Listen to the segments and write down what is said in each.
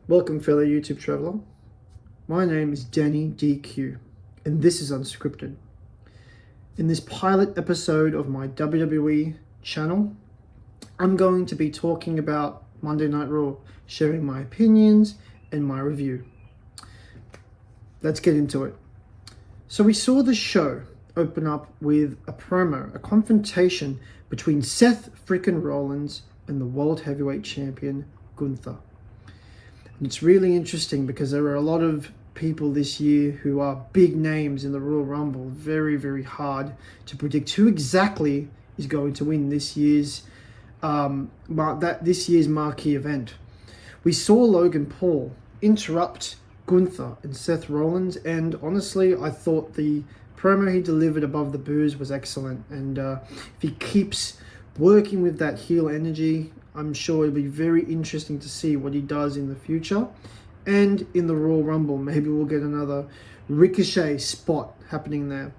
Welcome, fellow YouTube traveler. My name is Danny DQ, and this is Unscripted. In this pilot episode of my WWE channel, I'm going to be talking about Monday Night Raw, sharing my opinions and my review. Let's get into it. So we saw the show open up with a promo, a confrontation between Seth freaking Rollins and the World Heavyweight Champion, Gunther. It's really interesting because there are a lot of people this year who are big names in the Royal Rumble. Very, very hard to predict who exactly is going to win this year's marquee event. We saw Logan Paul interrupt Gunther and Seth Rollins, and honestly, I thought the promo he delivered above the boos was excellent. And if he keeps working with that heel energy, I'm sure it'll be very interesting to see what he does in the future. And in the Royal Rumble, maybe we'll get another Ricochet spot happening there.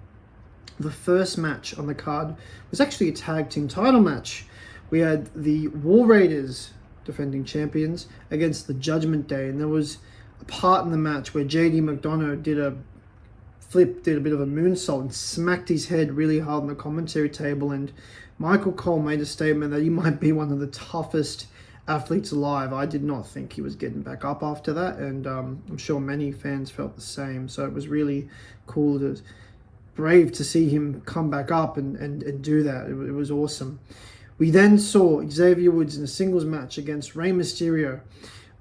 The first match on the card was actually a tag team title match. We had the War Raiders, defending champions, against the Judgment Day. And there was a part in the match where JD McDonough did a bit of a moonsault and smacked his head really hard on the commentary table, and Michael Cole made a statement that he might be one of the toughest athletes alive. I did not think he was getting back up after that, and I'm sure many fans felt the same. So it was really brave to see him come back up and do that. It was awesome. We then saw Xavier Woods in a singles match against Rey Mysterio,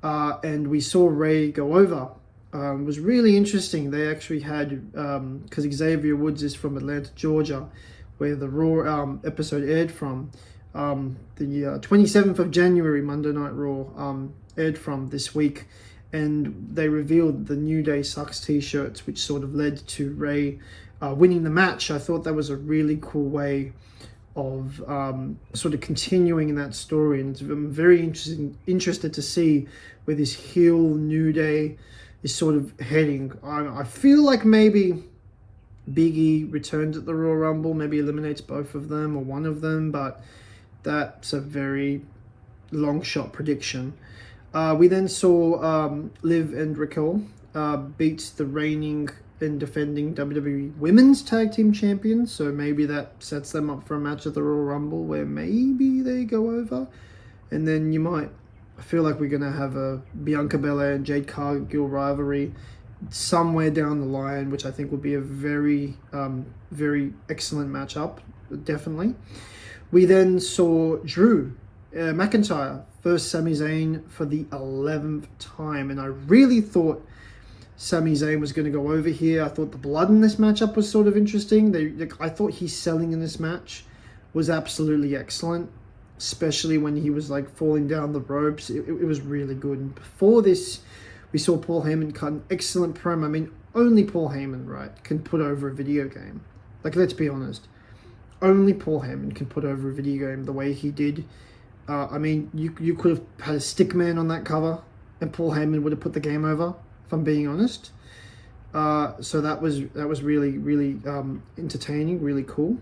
and we saw Rey go over. It was really interesting. They actually had, because Xavier Woods is from Atlanta, Georgia, where the Raw episode aired from. The 27th of January, Monday Night Raw, aired from this week. And they revealed the New Day Sucks t-shirts, which sort of led to Rey winning the match. I thought that was a really cool way of sort of continuing in that story. And I'm very interested to see where this heel New Day is sort of heading. I feel like maybe Big E returns at the Royal Rumble, maybe eliminates both of them or one of them, but that's a very long shot prediction. We then saw Liv and Raquel beat the reigning and defending WWE Women's Tag Team Champions, so maybe that sets them up for a match at the Royal Rumble where maybe they go over, and then I feel like we're going to have a Bianca Belair and Jade Cargill rivalry somewhere down the line, which I think will be a very, very excellent matchup, definitely. We then saw Drew McIntyre versus Sami Zayn for the 11th time, and I really thought Sami Zayn was going to go over here. I thought the blood in this matchup was sort of interesting. I thought his selling in this match was absolutely excellent, especially when he was like falling down the ropes. It was really good. And before this, we saw Paul Heyman cut an excellent promo. I mean, only Paul Heyman, right, can put over a video game. Like, let's be honest. Only Paul Heyman can put over a video game the way he did. I mean, you could have had a stick man on that cover, and Paul Heyman would have put the game over, if I'm being honest. So that was really, really entertaining, really cool.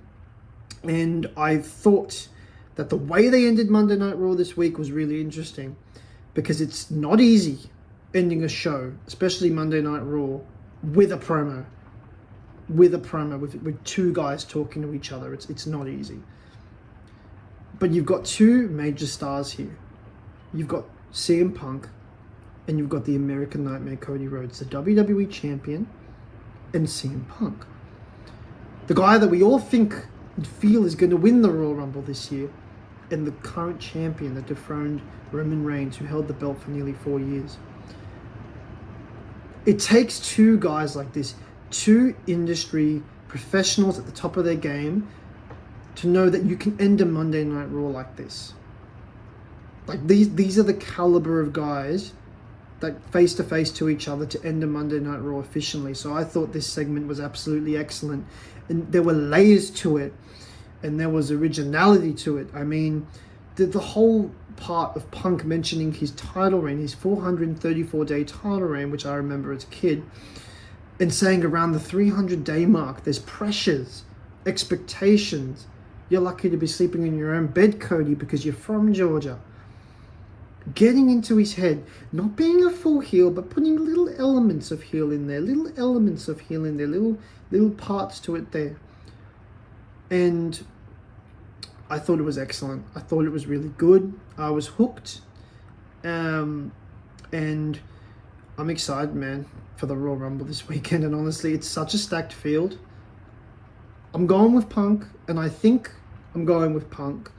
And I thought that the way they ended Monday Night Raw this week was really interesting, because it's not easy ending a show, especially Monday Night Raw, with a promo. With two guys talking to each other. It's not easy. But you've got two major stars here. You've got CM Punk, and you've got the American Nightmare Cody Rhodes, the WWE Champion, and CM Punk. The guy that we all think and feel is going to win the Royal Rumble this year, and the current champion that dethroned Roman Reigns, who held the belt for nearly 4 years. It takes two guys like this, two industry professionals at the top of their game, to know that you can end a Monday Night Raw like this. Like, these are the caliber of guys that face to face to each other to end a Monday Night Raw efficiently. So I thought this segment was absolutely excellent, and there were layers to it, and there was originality to it. I mean, the whole part of Punk mentioning his title reign, his 434-day title reign, which I remember as a kid, and saying around the 300-day mark, there's pressures, expectations. You're lucky to be sleeping in your own bed, Cody, because you're from Georgia. getting into his head, not being a full heel, but putting little elements of heel in there, little parts to it there. And I thought it was excellent. I thought it was really good. I was hooked. And I'm excited, man, for the Royal Rumble this weekend. And honestly, it's such a stacked field. I'm going with Punk, and I think I'm going with Punk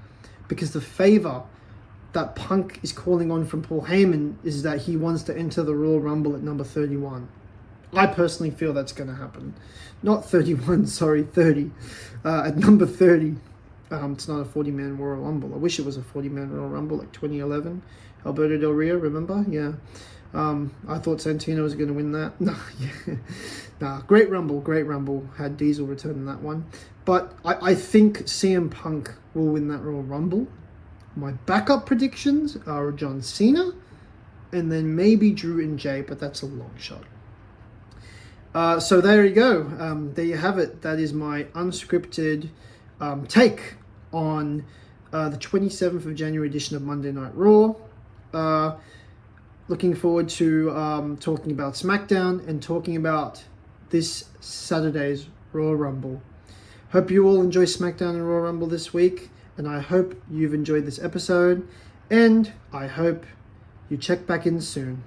because the favor that Punk is calling on from Paul Heyman is that he wants to enter the Royal Rumble at number 31. I personally feel that's going to happen. Not 31, sorry, 30. At number 30, it's not a 40-man Royal Rumble. I wish it was a 40-man Royal Rumble like 2011. Alberto Del Rio, remember? Yeah. I thought Santino was going to win that. Nah, great Rumble. Had Diesel return in that one. But I think CM Punk will win that Royal Rumble. My backup predictions are John Cena and then maybe Drew and Jay, but that's a long shot. So there you go. There you have it. That is my unscripted take on the 27th of January edition of Monday Night Raw. Looking forward to talking about SmackDown and talking about this Saturday's Royal Rumble. Hope you all enjoy SmackDown and Royal Rumble this week, and I hope you've enjoyed this episode, and I hope you check back in soon.